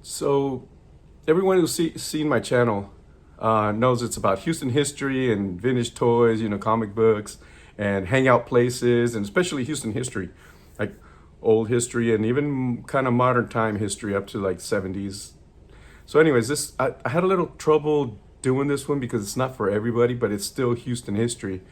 So everyone who's seen my channel knows it's about Houston history and vintage toys, comic books and hangout places, and especially Houston history, like old history and even kind of modern time history up to like 70s. So anyways, I had a little trouble doing this one because it's not for everybody, but it's still Houston history.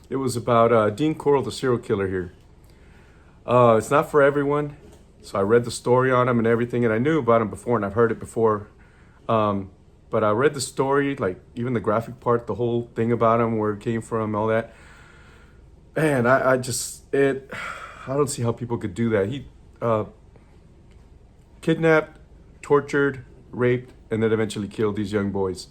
It was about Dean Corll, the serial killer here. It's not for everyone. So I read the story on him and everything, and I knew about him before, and I've heard it before. But I read the story, like even the graphic part, the whole thing about him, where it came from, all that. And I don't see how people could do that. He kidnapped, tortured, raped, and then eventually killed these young boys.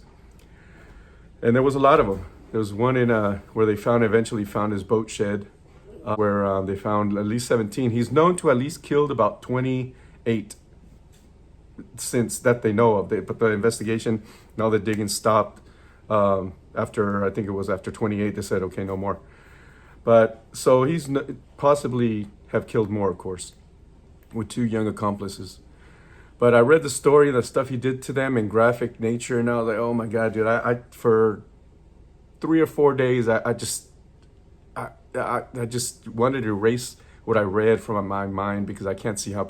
And there was a lot of them. There was one in where they eventually found his boat shed, where they found at least 17. He's known to at least killed about 28 since that they know of. But the investigation, now the digging stopped after, I think it was after 28, they said, okay, no more. But so he's possibly have killed more, of course, with two young accomplices. But I read the story, the stuff he did to them in graphic nature, and I was like, oh my God, dude, I for 3 or 4 days, I just wanted to erase what I read from my mind, because I can't see how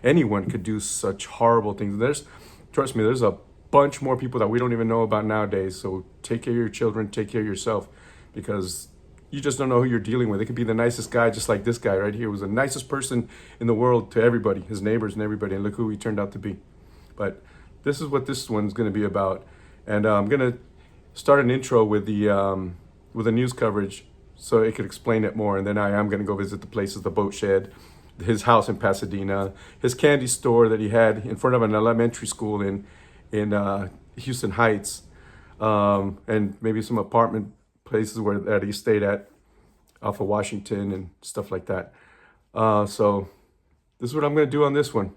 anyone could do such horrible things. Trust me, there's a bunch more people that we don't even know about nowadays. So take care of your children, take care of yourself, because you just don't know who you're dealing with. It could be the nicest guy, just like this guy right here was the nicest person in the world to everybody, his neighbors and everybody, and look who he turned out to be. But this is what this one's going to be about, and I'm going to start an intro with the news coverage, so it could explain it more. And then I am going to go visit the places, the boat shed, his house in Pasadena, his candy store that he had in front of an elementary school in Houston Heights, and maybe some apartment places that he stayed at off of Washington and stuff like that. So this is what I'm going to do on this one.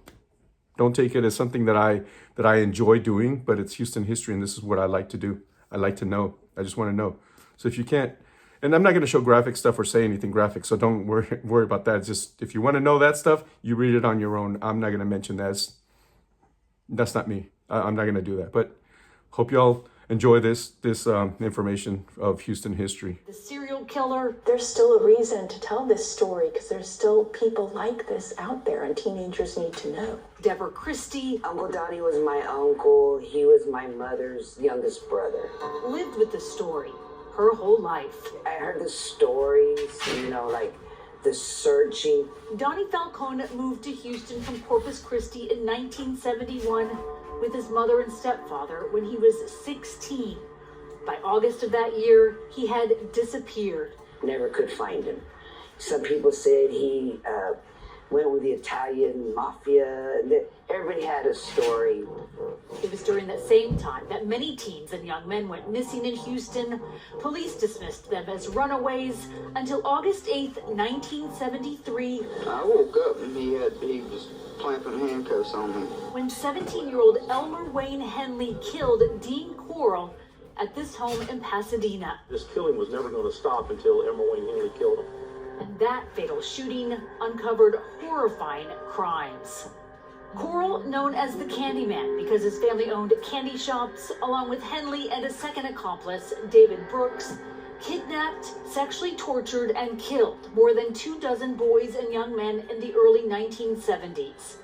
Don't take it as something that I enjoy doing, but it's Houston history, and this is what I like to do. I like to know. I just want to know. So if you can't, and I'm not going to show graphic stuff or say anything graphic, so don't worry about that. It's just, if you want to know that stuff, you read it on your own. I'm not going to mention that. That's not me. I'm not going to do that. But hope y'all enjoy this information of Houston history. The serial killer, there's still a reason to tell this story, because there's still people like this out there, and teenagers need to know. Deborah Christie. Uncle Donnie was my uncle. He was my mother's youngest brother. Lived with the story her whole life. I heard the stories, like the searching. Donnie Falcone moved to Houston from Corpus Christi in 1971 with his mother and stepfather when he was 16. By August of that year, he had disappeared. Never could find him. Some people said he went with the Italian mafia. Everybody had a story. It was during that same time that many teens and young men went missing in Houston. Police dismissed them as runaways until August 8th, 1973. I woke up and he was clamping handcuffs on me. When 17-year-old Elmer Wayne Henley killed Dean Corll at this home in Pasadena. This killing was never going to stop until Elmer Wayne Henley killed him. And that fatal shooting uncovered horrifying crimes. Corll, known as the Candyman because his family owned candy shops, along with Henley and a second accomplice, David Brooks, kidnapped, sexually tortured, and killed more than 24 boys and young men in the early 1970s.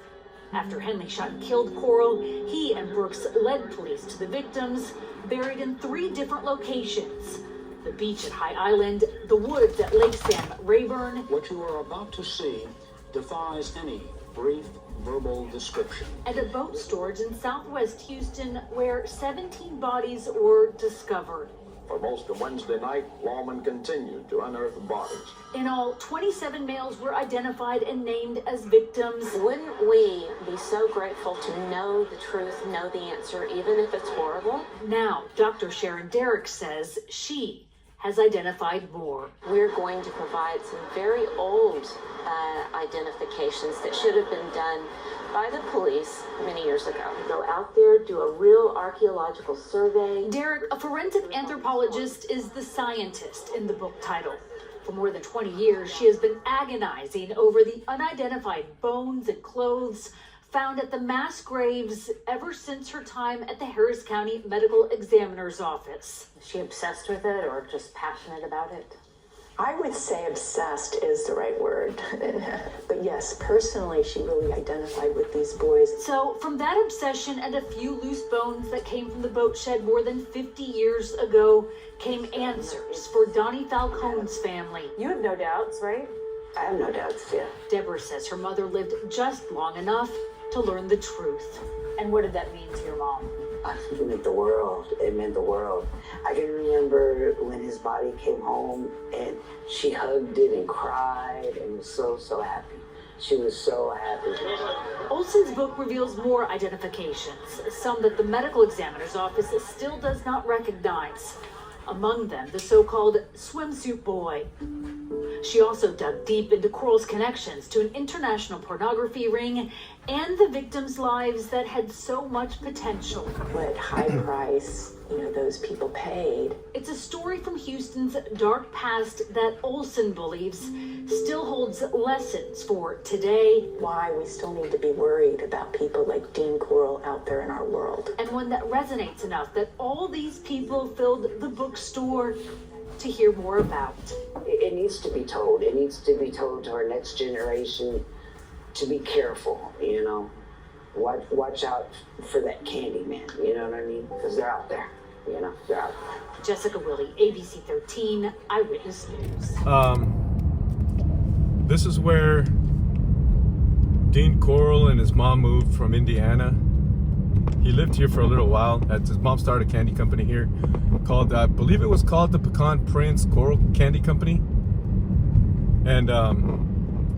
After Henley shot and killed Corll, he and Brooks led police to the victims, buried in 3 different locations: the beach at High Island, the woods at Lake San Rayburn. What you are about to see defies any brief verbal description. And a boat storage in southwest Houston where 17 bodies were discovered. For most of Wednesday night, lawmen continued to unearth bodies. In all, 27 males were identified and named as victims. Wouldn't we be so grateful to know the truth, know the answer, even if it's horrible? Now, Dr. Sharon Derrick says she has identified more. We're going to provide some very old identifications that should have been done by the police many years ago. Go out there, do a real archaeological survey. Derrick, a forensic anthropologist, is the scientist in the book title. For more than 20 years, she has been agonizing over the unidentified bones and clothes found at the mass graves ever since her time at the Harris County Medical Examiner's Office. Is she obsessed with it or just passionate about it? I would say obsessed is the right word. But yes, personally, she really identified with these boys. So from that obsession and a few loose bones that came from the boat shed more than 50 years ago came answers for Donnie Falcone's family. You have no doubts, right? I have no doubts, yeah. Deborah says her mother lived just long enough to learn the truth. And what did that mean to your mom? It meant the world. It meant the world. I can remember when his body came home and she hugged it and cried and was so happy. She was so happy. Olson's book reveals more identifications, some that the medical examiner's office still does not recognize. Among them, the so-called swimsuit boy. She also dug deep into Corll's connections to an international pornography ring and the victims' lives that had so much potential. What high price, those people paid. It's a story from Houston's dark past that Olson believes still holds lessons for today. Why we still need to be worried about people like Dean Corll out there in our world. And one that resonates enough that all these people filled the bookstore to hear more about. It needs to be told. It needs to be told to our next generation to be careful, Watch out for that Candyman, you know what I mean? Because they're out there, they're out there. Jessica Willey, ABC 13, Eyewitness News. This is where Dean Corll and his mom moved from Indiana. He lived here for a little while. His mom started a candy company here called, I believe it was called the Pecan Prince Corll Candy Company. And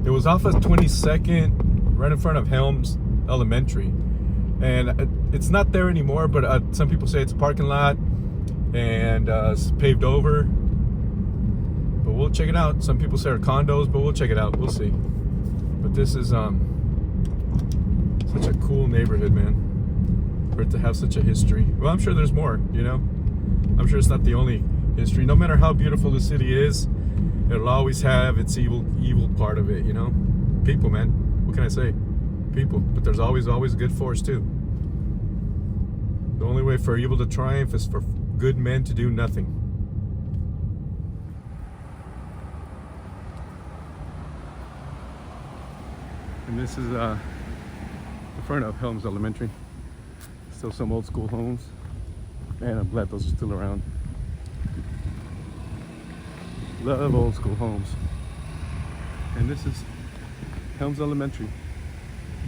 it was off of 22nd, right in front of Helms Elementary. And it's not there anymore, but some people say it's a parking lot and it's paved over. But we'll check it out. Some people say are condos, but we'll check it out. We'll see. But this is such a cool neighborhood, man. For it to have such a history. Well, I'm sure there's more, I'm sure it's not the only history. No matter how beautiful the city is, it'll always have its evil part of it, People, man. What can I say? People. But there's always a good force too. The only way for evil to triumph is for good men to do nothing. And this is the front of Helms Elementary. Still some old school homes. Man, I'm glad those are still around. Love old school homes. And this is Helms Elementary,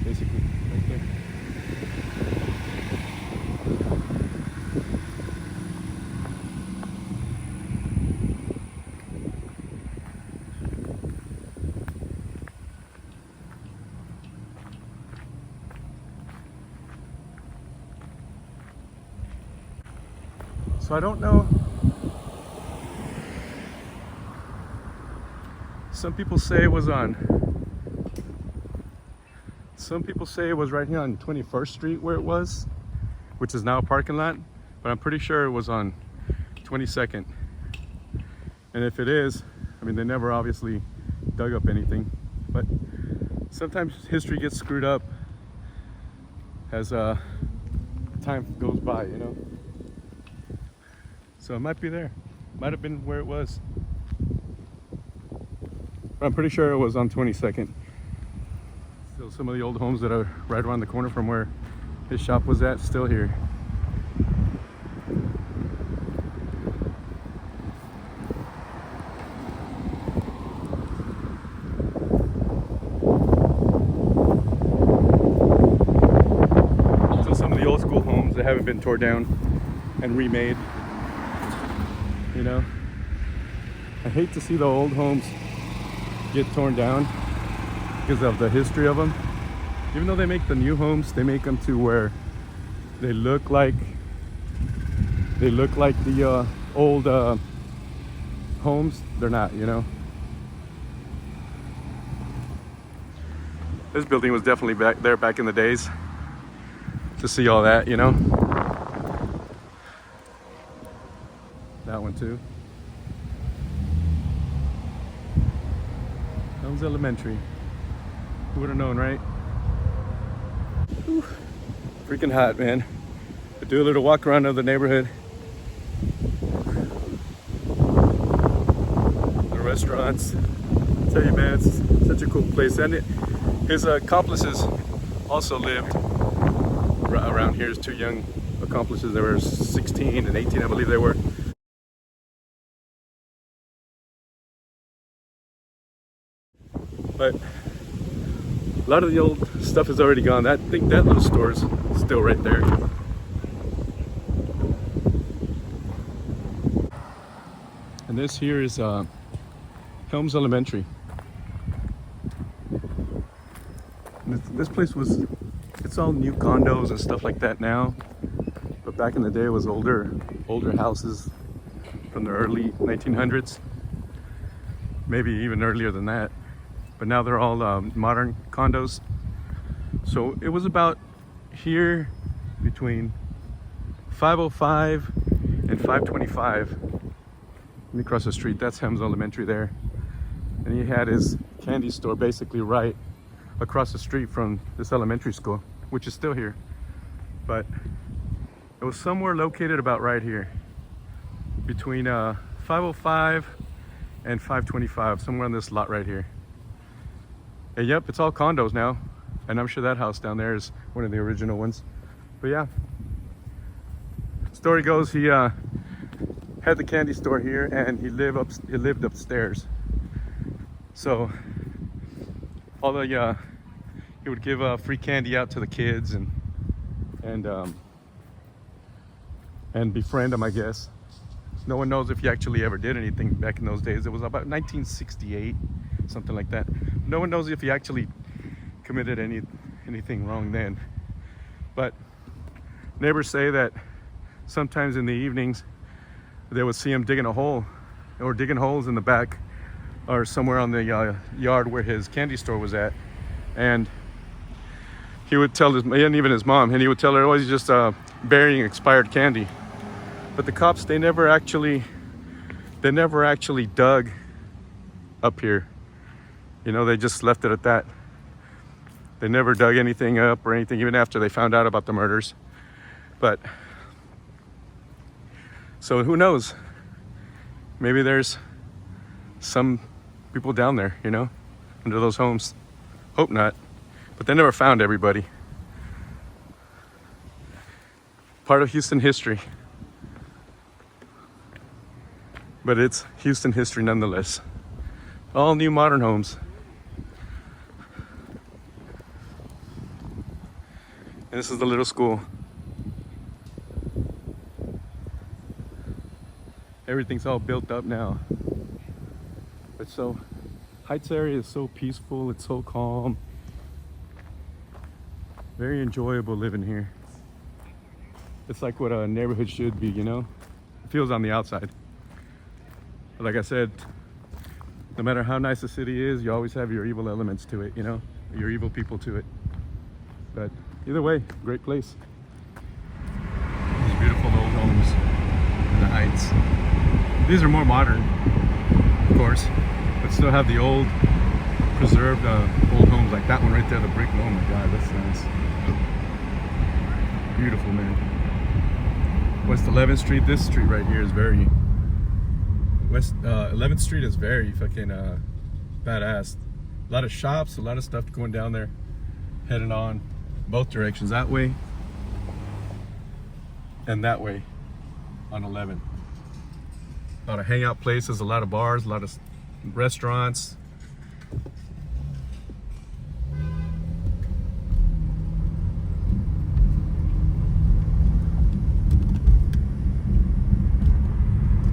basically, right there. So I don't know. Some people say it was right here on 21st Street where it was, which is now a parking lot, but I'm pretty sure it was on 22nd. And if it is, they never obviously dug up anything, but sometimes history gets screwed up as time goes by, So it might be there. Might have been where it was. But I'm pretty sure it was on 22nd. Still some of the old homes that are right around the corner from where his shop was at, still here. Still some of the old school homes that haven't been torn down and remade. I hate to see the old homes get torn down because of the history of them. Even though they make the new homes, they make them to where they look like the old homes. They're not, This building was definitely back there back in the days. To see all that, That one too. Helms Elementary. Who would have known, right? freaking hot, man. I do a little walk around of the neighborhood. The restaurants. I tell you, man, it's such a cool place. And his accomplices also lived around here. His two young accomplices. They were 16 and 18, I believe they were. But a lot of the old stuff is already gone. I think that little store is still right there. And this here is Helms Elementary. This place was, it's all new condos and stuff like that now. But back in the day it was older houses from the early 1900s. Maybe even earlier than that. But now they're all modern condos. So it was about here between 505 and 525. Let me cross the street. That's Helms Elementary there. And he had his candy store basically right across the street from this elementary school, which is still here. But it was somewhere located about right here between 505 and 525, somewhere on this lot right here. And yep, it's all condos now. And I'm sure that house down there is one of the original ones. But yeah, story goes he had the candy store here and he lived upstairs. So all the he would give free candy out to the kids and befriend them, I guess. No one knows if he actually ever did anything back in those days. It was about 1968, something like that. No one knows if he actually committed anything wrong then. But neighbors say that sometimes in the evenings they would see him digging a hole or digging holes in the back or somewhere on the yard where his candy store was at. And he would tell and even his mom, and he would tell her, oh, he's just burying expired candy. But the cops, they never actually dug up here. You know, they just left it at that. They never dug anything up or anything, even after they found out about the murders. But, so who knows? Maybe there's some people down there, you know, under those homes. Hope not. But they never found everybody. Part of Houston history. But it's Houston history nonetheless. All new modern homes. And this is the little school. Everything's all built up now. But so, Heights area is so peaceful, it's so calm. Very enjoyable living here. It's like what a neighborhood should be, you know? It feels on the outside. But like I said, no matter how nice the city is, you always have your evil elements to it, you know? Your evil people to it. But either way, great place. These beautiful old homes in the Heights. These are more modern, of course, but still have the old, preserved old homes like that one right there, the brick. Oh my God, that's nice. Beautiful, man. West 11th Street, this street right here is very, 11th Street is very fucking badass. A lot of shops, a lot of stuff going down there, heading on both directions, that way and that way on 11. A lot of hangout places, a lot of bars, a lot of restaurants.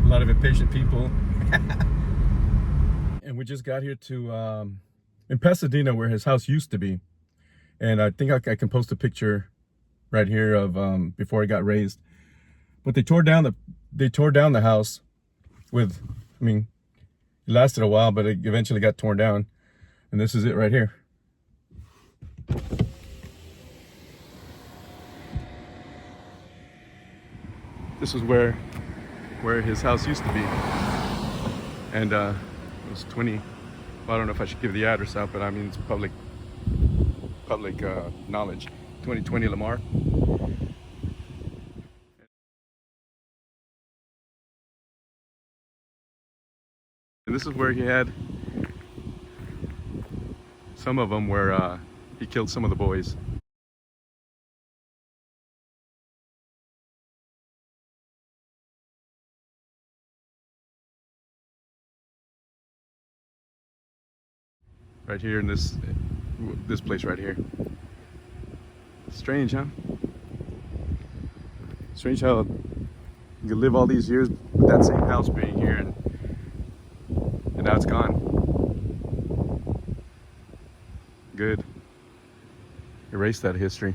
A lot of impatient people. And we just got here to in Pasadena, where his house used to be. And I think I can post a picture right here of before it got razed. But they tore down the house with, I mean, it lasted a while, but it eventually got torn down. And this is it right here. This is where his house used to be. And it was 20, well, I don't know if I should give the address out, but I mean, it's public knowledge. 2020 Lamar. And this is where he had some of them where he killed some of the boys. Right here in this place right here. Strange, huh? Strange how you could live all these years with that same house being here and now it's gone. Good. Erase that history.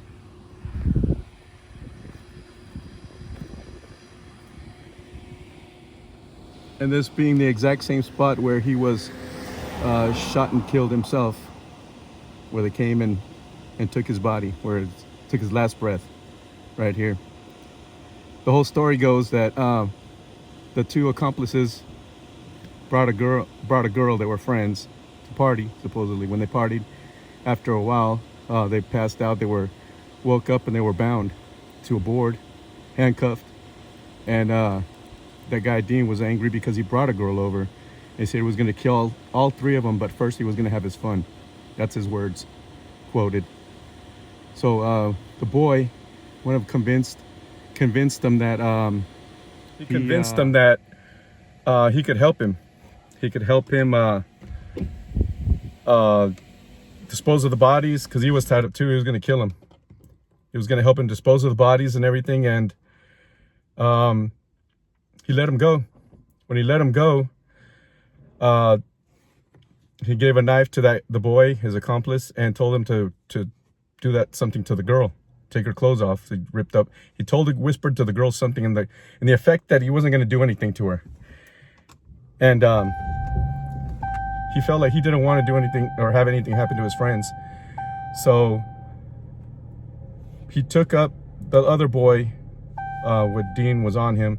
And this being the exact same spot where he was shot and killed himself, where they came and took his body, where it took his last breath, right here. The whole story goes that the two accomplices brought a girl that were friends to party, supposedly. When they partied, after a while, they passed out. They were woke up and they were bound to a board, handcuffed, and that guy Dean was angry because he brought a girl over. He said he was going to kill all three of them, but first he was going to have his fun. That's his words, quoted. So the boy, one of convinced them that he convinced them that he could help him. He could help him dispose of the bodies, because he was tied up too. He was going to kill him. He was going to help him dispose of the bodies and everything, and he let him go. When he let him go, he gave a knife to the boy, his accomplice, and told him to do something to the girl, take her clothes off. He ripped up. He whispered to the girl something in the effect that he wasn't going to do anything to her, and he felt like he didn't want to do anything or have anything happen to his friends. So he took up the other boy. What Dean was on him.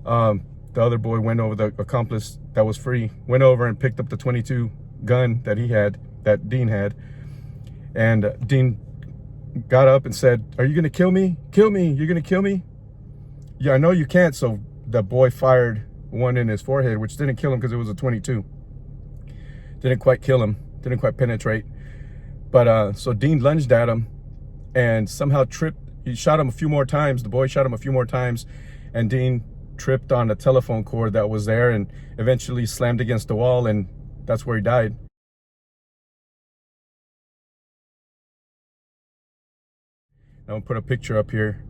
The other boy went over, the accomplice that was free, went over and picked up the .22 gun that Dean had. And Dean got up and said, "Are you going to kill me? Kill me. You're going to kill me?" "Yeah, I know you can't." So the boy fired one in his forehead, which didn't kill him because it was a .22. Didn't quite kill him. Didn't quite penetrate. But so Dean lunged at him and somehow tripped. He shot him a few more times. The boy shot him a few more times. And Dean tripped on a telephone cord that was there and eventually slammed against the wall, and that's where he died. I'm gonna put a picture up here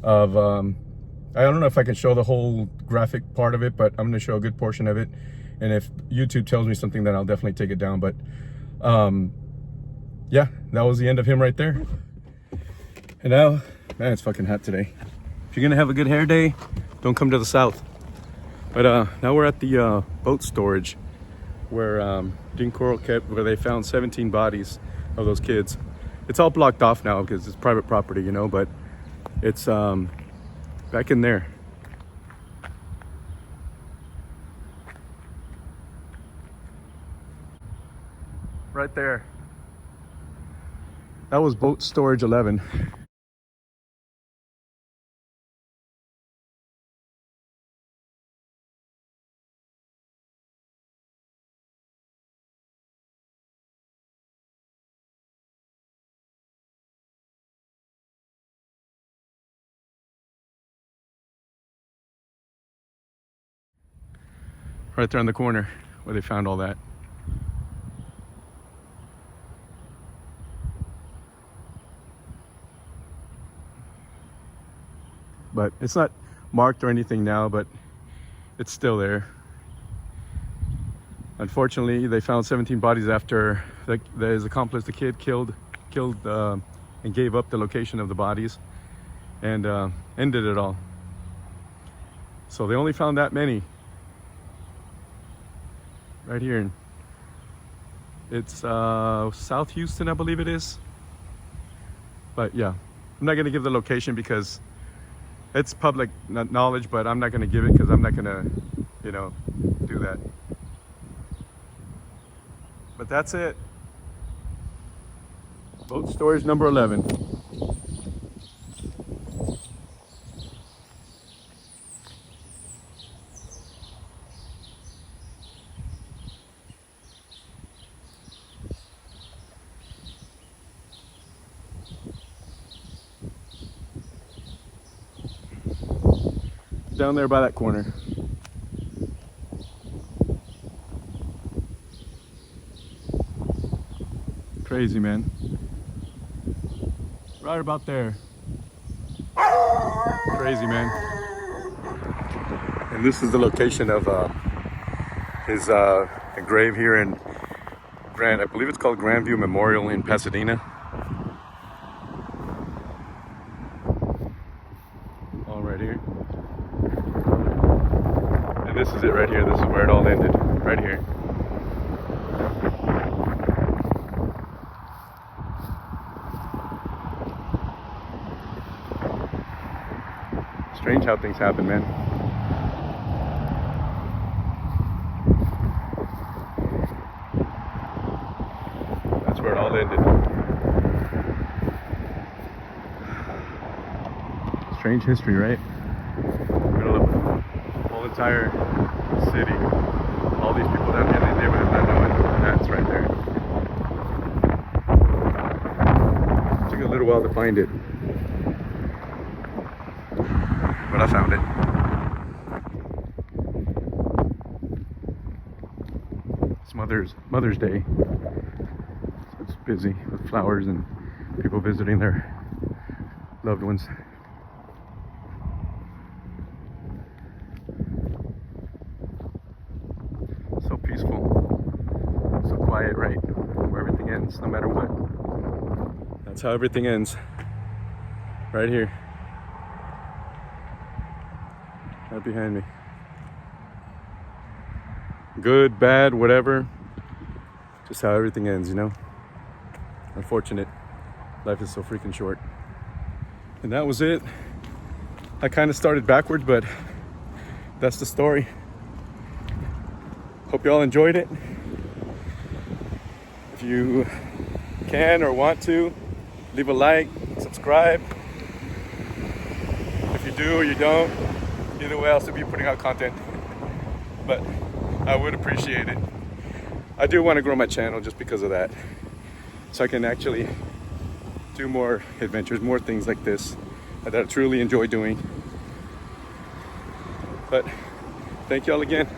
of I don't know if I can show the whole graphic part of it, but I'm gonna show a good portion of it, and if YouTube tells me something, then I'll definitely take it down. But yeah, that was the end of him right there. And now, man, it's fucking hot today. If you're gonna have a good hair day, don't come to the south. But now we're at the boat storage where Dean Corll kept, where they found 17 bodies of those kids. It's all blocked off now because it's private property, you know, but it's back in there. Right there. That was boat storage 11. Right there on the corner where they found all that. But it's not marked or anything now, but it's still there. Unfortunately, they found 17 bodies after his accomplice, the kid, killed and gave up the location of the bodies and ended it all. So they only found that many. Right here. It's South Houston, I believe it is. But yeah, I'm not gonna give the location because it's public knowledge, but I'm not gonna give it because I'm not gonna, you know, do that. But that's it. Boat storage number 11. Down there by that corner. Crazy, man. Right about there. Crazy, man. And this is the location of his grave here in I believe it's called Grandview Memorial in Pasadena. All right here. And this is it right here. This is where it all ended. Right here. Strange how things happen, man. That's where it all ended. Strange history, right? Middle of the whole entire city. All these people down here in the neighborhood not knowing that's right there. It took a little while to find it, but I found it. It's Mother's Day. So it's busy with flowers and people visiting their loved ones. So peaceful, so quiet, right? Where everything ends, no matter what. That's how everything ends. Right here. Right behind me. Good, bad, whatever. Just how everything ends, you know? Unfortunate. Life is so freaking short. And that was it. I kind of started backwards, but that's the story. Hope you all enjoyed it. If you can or want to, leave a like, subscribe. If you do or you don't, either way I'll still be putting out content. But I would appreciate it. I do want to grow my channel just because of that. So I can actually do more adventures, more things like this that I truly enjoy doing. But thank you all again.